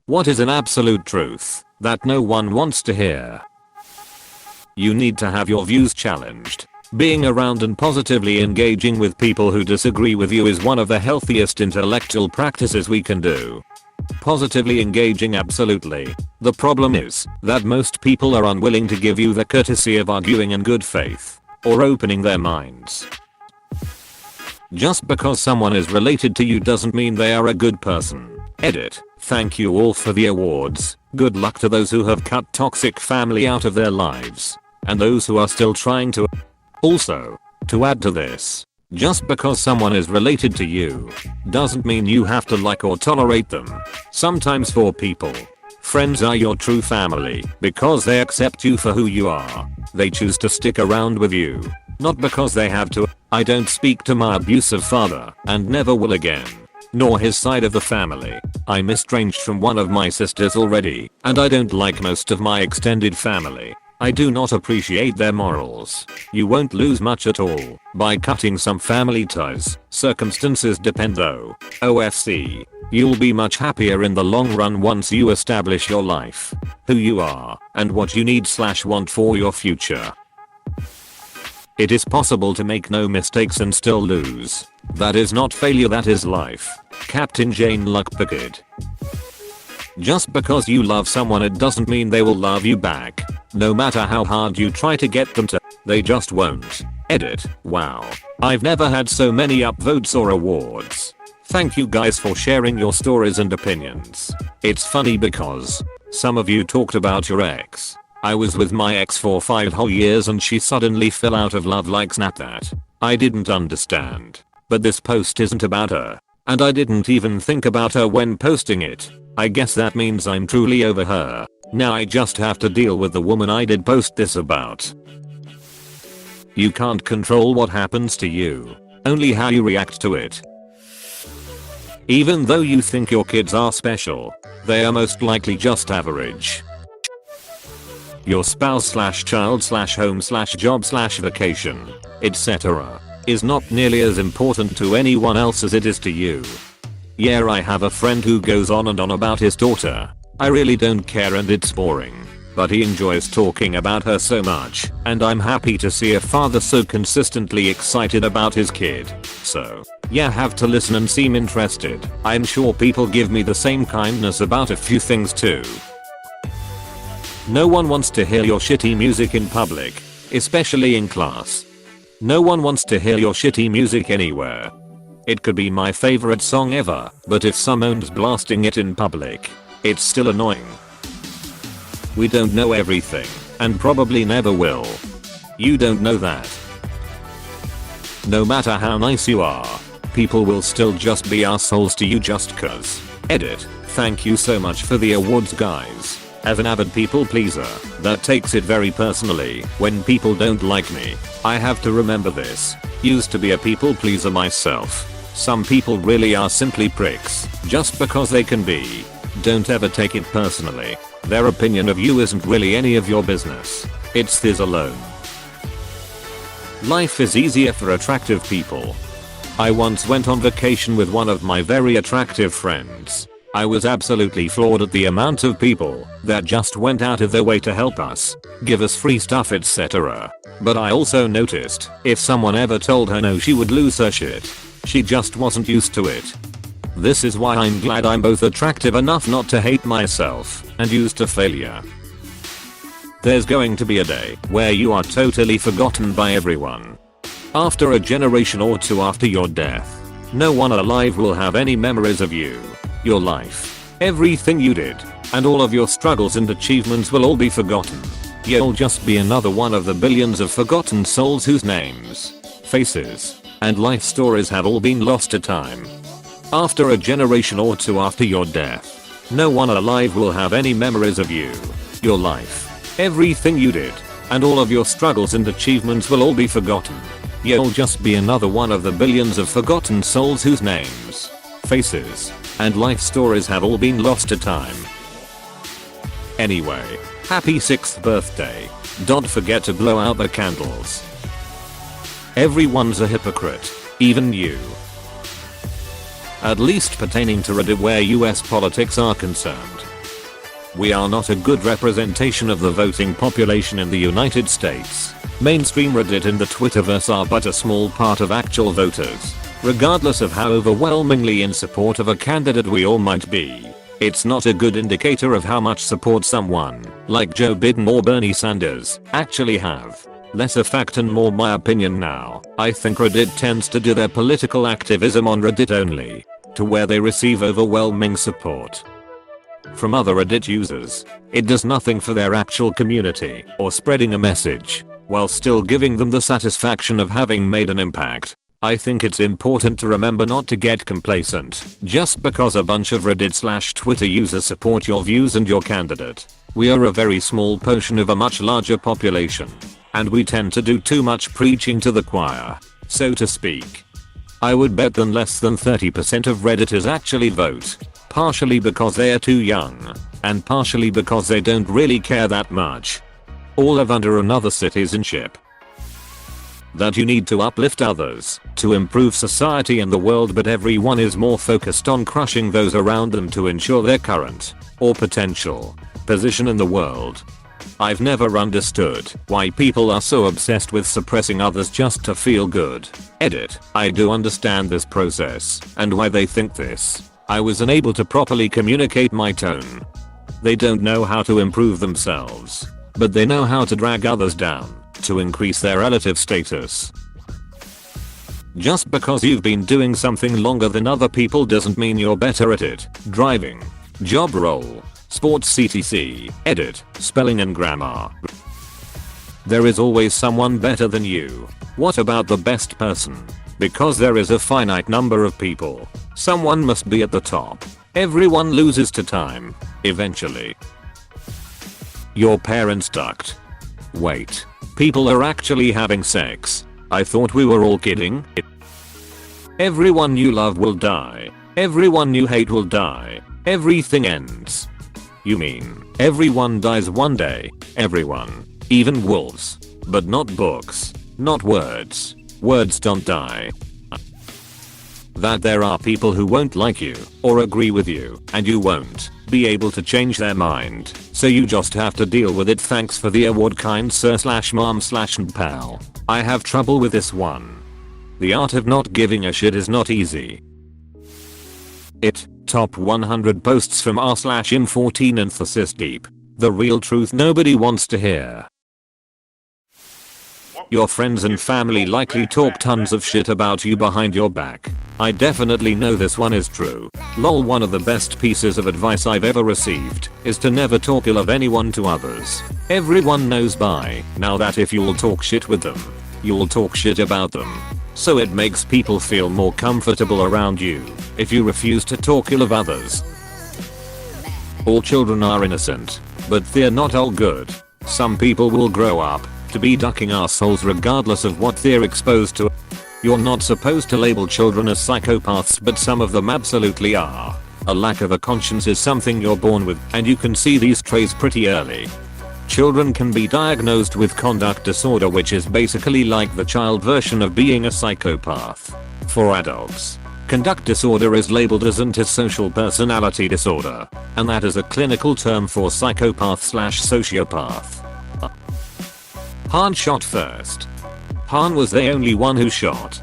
What is an absolute truth that no one wants to hear? You need to have your views challenged. Being around and positively engaging with people who disagree with you is one of the healthiest intellectual practices we can do. Positively engaging, absolutely. The problem is that most people are unwilling to give you the courtesy of arguing in good faith or opening their minds. Just because someone is related to you doesn't mean they are a good person. Edit. Thank you all for the awards. Good luck to those who have cut toxic family out of their lives and those who are still trying to. Also, to add to this, just because someone is related to you doesn't mean you have to like or tolerate them. Sometimes for people, friends are your true family because they accept you for who you are. They choose to stick around with you, not because they have to. I don't speak to my abusive father and never will again, nor his side of the family. I'm estranged from one of my sisters already, and I don't like most of my extended family. I do not appreciate their morals. You won't lose much at all by cutting some family ties. Circumstances depend though. OFC. You'll be much happier in the long run once you establish your life, who you are, and what you need/want for your future. It is possible to make no mistakes and still lose. That is not failure, that is life. Captain Jane Luck Pickard. Just because you love someone, it doesn't mean they will love you back. No matter how hard you try to get them to, they just won't. Edit. Wow. I've never had so many upvotes or awards. Thank you guys for sharing your stories and opinions. It's funny because some of you talked about your ex. I was with my ex for 5 whole years and she suddenly fell out of love like snap that. I didn't understand. But this post isn't about her. And I didn't even think about her when posting it. I guess that means I'm truly over her. Now I just have to deal with the woman I did post this about. You can't control what happens to you, only how you react to it. Even though you think your kids are special, they are most likely just average. Your spouse/child/home/job/vacation, etc. is not nearly as important to anyone else as it is to you. Yeah, I have a friend who goes on and on about his daughter. I really don't care and it's boring, but he enjoys talking about her so much, and I'm happy to see a father so consistently excited about his kid. So, yeah, have to listen and seem interested. I'm sure people give me the same kindness about a few things too. No one wants to hear your shitty music in public, especially in class. No one wants to hear your shitty music anywhere. It could be my favorite song ever, but if someone's blasting it in public, it's still annoying. We don't know everything, and probably never will. You don't know that. No matter how nice you are, people will still just be assholes to you just cause. Edit. Thank you so much for the awards, guys. As an avid people pleaser that takes it very personally when people don't like me, I have to remember this. Used to be a people pleaser myself. Some people really are simply pricks, just because they can be. Don't ever take it personally. Their opinion of you isn't really any of your business. It's theirs alone. Life is easier for attractive people. I once went on vacation with one of my very attractive friends. I was absolutely floored at the amount of people that just went out of their way to help us, give us free stuff, etc. But I also noticed if someone ever told her no, she would lose her shit. She just wasn't used to it. This is why I'm glad I'm both attractive enough not to hate myself and used to failure. There's going to be a day where you are totally forgotten by everyone. After a generation or two after your death, no one alive will have any memories of you, your life, everything you did, and all of your struggles and achievements will all be forgotten. You'll just be another one of the billions of forgotten souls whose names, faces, and life stories have all been lost to time. After a generation or two after your death, no one alive will have any memories of you, your life, everything you did, and all of your struggles and achievements will all be forgotten. You'll just be another one of the billions of forgotten souls whose names, faces, and life stories have all been lost to time. Anyway, happy 6th birthday. Don't forget to blow out the candles. Everyone's a hypocrite, even you. At least pertaining to Reddit where US politics are concerned. We are not a good representation of the voting population in the United States. Mainstream Reddit and the Twitterverse are but a small part of actual voters. Regardless of how overwhelmingly in support of a candidate we all might be, it's not a good indicator of how much support someone, like Joe Biden or Bernie Sanders, actually have. Less a fact and more my opinion now. I think Reddit tends to do their political activism on Reddit only, to where they receive overwhelming support from other Reddit users. It does nothing for their actual community or spreading a message, while still giving them the satisfaction of having made an impact. I think it's important to remember not to get complacent just because a bunch of Reddit/Twitter users support your views and your candidate. We are a very small portion of a much larger population, and we tend to do too much preaching to the choir, so to speak. I would bet that less than 30% of Redditors actually vote, partially because they are too young, and partially because they don't really care that much. All live under another citizenship. That you need to uplift others, to improve society and the world, but everyone is more focused on crushing those around them to ensure their current, or potential, position in the world. I've never understood why people are so obsessed with suppressing others just to feel good. Edit. I do understand this process, and why they think this. I was unable to properly communicate my tone. They don't know how to improve themselves, but they know how to drag others down, to increase their relative status. Just because you've been doing something longer than other people doesn't mean you're better at it. Driving, job role, sports etc. Edit, spelling and grammar. There is always someone better than you. What about the best person? Because there is a finite number of people, someone must be at the top. Everyone loses to time, eventually. Your parents ducked. Wait, people are actually having sex. I thought we were all kidding. Everyone you love will die. Everyone you hate will die. Everything ends. You mean, everyone dies one day? Everyone. Even wolves. But not books. Not words. Words don't die. That there are people who won't like you, or agree with you, and you won't be able to change their mind, so you just have to deal with it. Thanks for the award, kind sir/mom/pal. I have trouble with this one. The art of not giving a shit is not easy. Top 100 posts from r/im14 emphasis deep. The real truth nobody wants to hear. Your friends and family likely talk tons of shit about you behind your back. I definitely know this one is true. Lol, one of the best pieces of advice I've ever received is to never talk ill of anyone to others. Everyone knows by now that if you'll talk shit with them, you'll talk shit about them. So it makes people feel more comfortable around you if you refuse to talk ill of others. All children are innocent, but they're not all good. Some people will grow up to be ducking assholes regardless of what they're exposed to. You're not supposed to label children as psychopaths, but some of them absolutely are. A lack of a conscience is something you're born with, and you can see these traits pretty early. Children can be diagnosed with conduct disorder, which is basically like the child version of being a psychopath. For adults, conduct disorder is labeled as antisocial personality disorder, and that is a clinical term for psychopath/sociopath. Han shot first. Han was the only one who shot.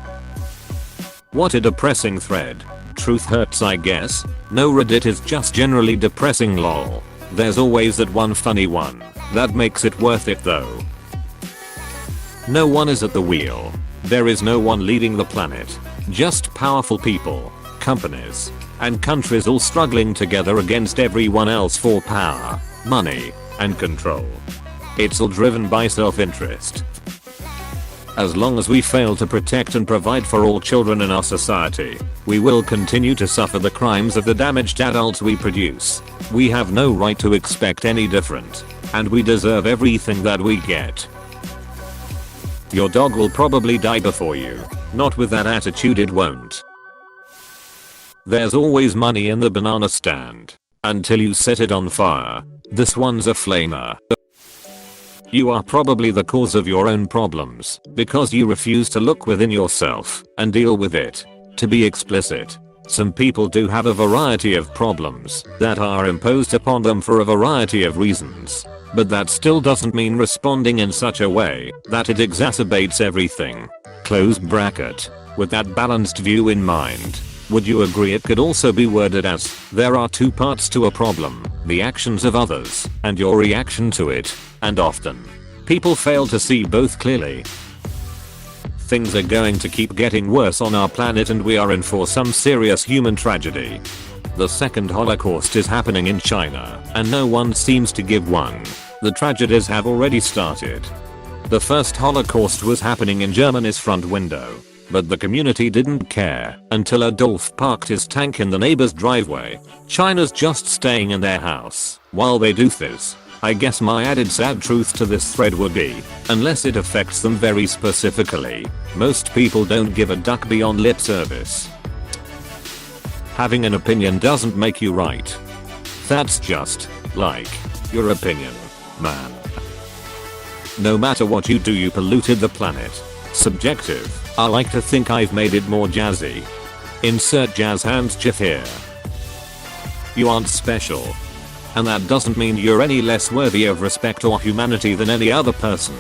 What a depressing thread. Truth hurts, I guess. No, Reddit is just generally depressing, lol. There's always that one funny one that makes it worth it though. No one is at the wheel. There is no one leading the planet. Just powerful people, companies, and countries all struggling together against everyone else for power, money, and control. It's all driven by self-interest. As long as we fail to protect and provide for all children in our society, we will continue to suffer the crimes of the damaged adults we produce. We have no right to expect any different, and we deserve everything that we get. Your dog will probably die before you. Not with that attitude, it won't. There's always money in the banana stand, until you set it on fire. This one's a flamer. You are probably the cause of your own problems because you refuse to look within yourself and deal with it. To be explicit, Some people do have a variety of problems that are imposed upon them for a variety of reasons. But that still doesn't mean responding in such a way that it exacerbates everything. Close bracket. With that balanced view in mind, would you agree it could also be worded as, there are two parts to a problem, the actions of others, and your reaction to it, and often, people fail to see both clearly. Things are going to keep getting worse on our planet and we are in for some serious human tragedy. The second Holocaust is happening in China, and no one seems to give one. The tragedies have already started. The first Holocaust was happening in Germany's front window. But the community didn't care until Adolf parked his tank in the neighbor's driveway. China's just staying in their house while they do this. I guess my added sad truth to this thread would be, unless it affects them very specifically, most people don't give a duck beyond lip service. Having an opinion doesn't make you right. That's just, like, your opinion, man. No matter what you do, you polluted the planet. Subjective. I like to think I've made it more jazzy. Insert jazz hands gif here. You aren't special. And that doesn't mean you're any less worthy of respect or humanity than any other person.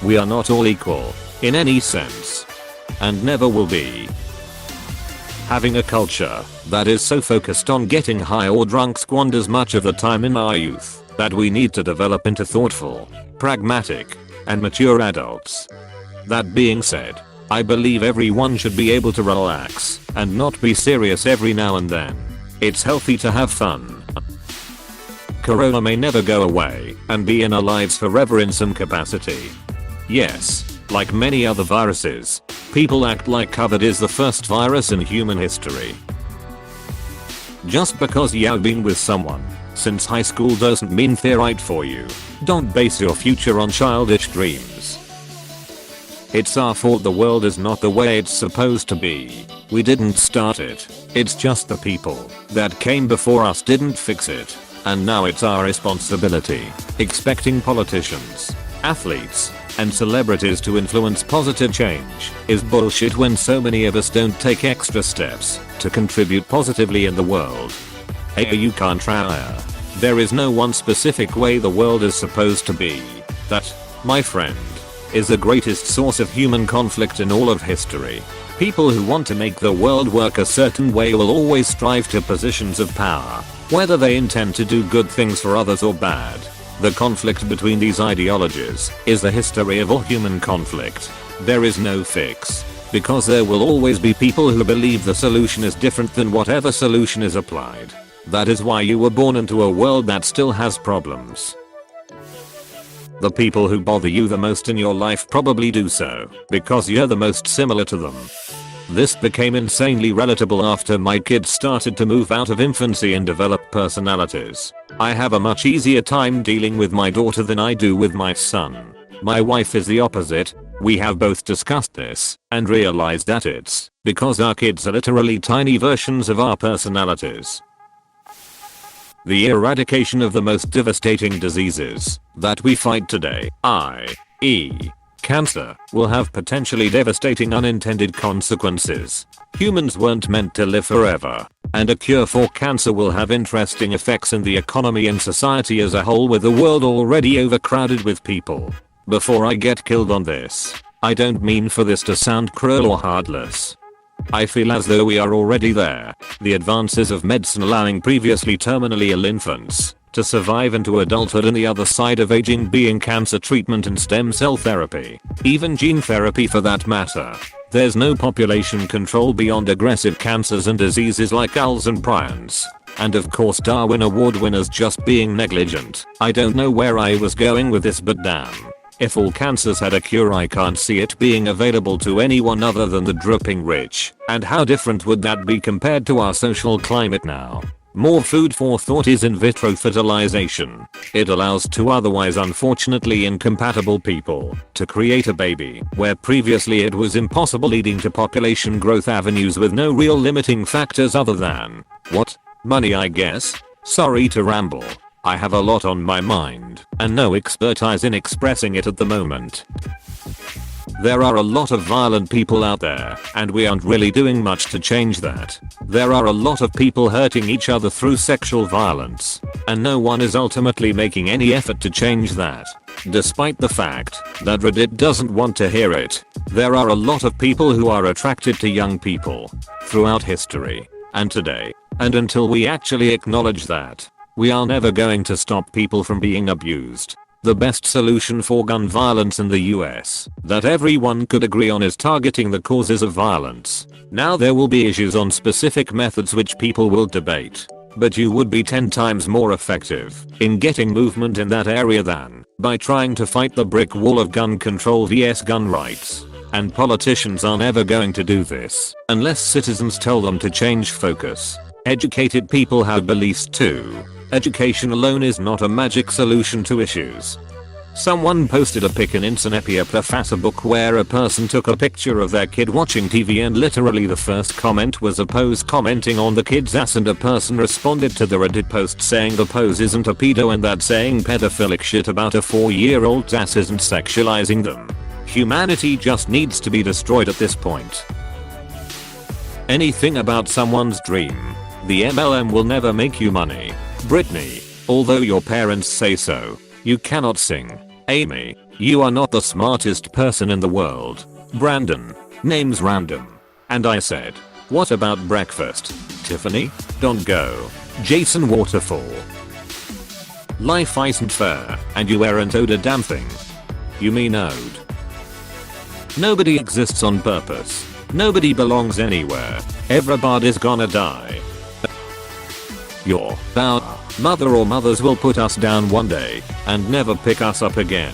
We are not all equal, in any sense. And never will be. Having a culture that is so focused on getting high or drunk squanders much of the time in our youth that we need to develop into thoughtful, pragmatic, and mature adults. That being said, I believe everyone should be able to relax and not be serious every now and then. It's healthy to have fun. Corona may never go away and be in our lives forever in some capacity. Yes, like many other viruses, people act like COVID is the first virus in human history. Just because you've been with someone since high school doesn't mean they're right for you. Don't base your future on childish dreams. It's our fault the world is not the way it's supposed to be. We didn't start it. It's just the people that came before us didn't fix it. And now it's our responsibility. Expecting politicians, athletes, and celebrities to influence positive change is bullshit when so many of us don't take extra steps to contribute positively in the world. Hey, you can't try. There is no one specific way the world is supposed to be. That, my friend, is the greatest source of human conflict in all of history. People who want to make the world work a certain way will always strive to positions of power, whether they intend to do good things for others or bad. The conflict between these ideologies is the history of all human conflict. There is no fix, because there will always be people who believe the solution is different than whatever solution is applied. That is why you were born into a world that still has problems. The people who bother you the most in your life probably do so because you're the most similar to them. This became insanely relatable after my kids started to move out of infancy and develop personalities. I have a much easier time dealing with my daughter than I do with my son. My wife is the opposite. We have both discussed this and realized that it's because our kids are literally tiny versions of our personalities. The eradication of the most devastating diseases that we fight today, i.e., cancer, will have potentially devastating unintended consequences. Humans weren't meant to live forever, and a cure for cancer will have interesting effects in the economy and society as a whole, with the world already overcrowded with people. Before I get killed on this, I don't mean for this to sound cruel or heartless. I feel as though we are already there. The advances of medicine allowing previously terminally ill infants to survive into adulthood, and the other side of aging being cancer treatment and stem cell therapy, even gene therapy for that matter. There's no population control beyond aggressive cancers and diseases like owls and prions. And of course Darwin Award winners just being negligent. I don't know where I was going with this, but damn. If all cancers had a cure, I can't see it being available to anyone other than the dripping rich. And how different would that be compared to our social climate now? More food for thought is in vitro fertilization. It allows two otherwise unfortunately incompatible people to create a baby, where previously it was impossible, leading to population growth avenues with no real limiting factors other than, what? Money, I guess? Sorry to ramble. I have a lot on my mind, and no expertise in expressing it at the moment. There are a lot of violent people out there, and we aren't really doing much to change that. There are a lot of people hurting each other through sexual violence, and no one is ultimately making any effort to change that. Despite the fact that Reddit doesn't want to hear it, there are a lot of people who are attracted to young people throughout history and today, and until we actually acknowledge that, we are never going to stop people from being abused. The best solution for gun violence in the US that everyone could agree on is targeting the causes of violence. Now there will be issues on specific methods which people will debate, but you would be 10 times more effective in getting movement in that area than by trying to fight the brick wall of gun control vs gun rights. And politicians are never going to do this unless citizens tell them to change focus. Educated people have beliefs too. Education alone is not a magic solution to issues. Someone posted a pic in Insinepia Facebook where a person took a picture of their kid watching TV, and literally the first comment was a pose commenting on the kid's ass, and a person responded to the Reddit post saying the pose isn't a pedo and that saying pedophilic shit about a 4-year-old's ass isn't sexualizing them. Humanity just needs to be destroyed at this point. Anything about someone's dream. The MLM will never make you money. Brittany, although your parents say so, you cannot sing. Amy, you are not the smartest person in the world. Brandon, name's random. And I said, what about breakfast? Tiffany, don't go. Jason Waterfall. Life isn't fair, and you aren't owed a damn thing. You mean owed? Nobody exists on purpose. Nobody belongs anywhere. Everybody's gonna die. Your mother or mothers will put us down one day and never pick us up again.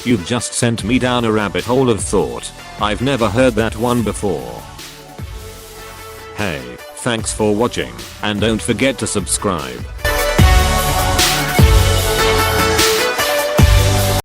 You've just sent me down a rabbit hole of thought. I've never heard that one before. Hey, thanks for watching, and don't forget to subscribe.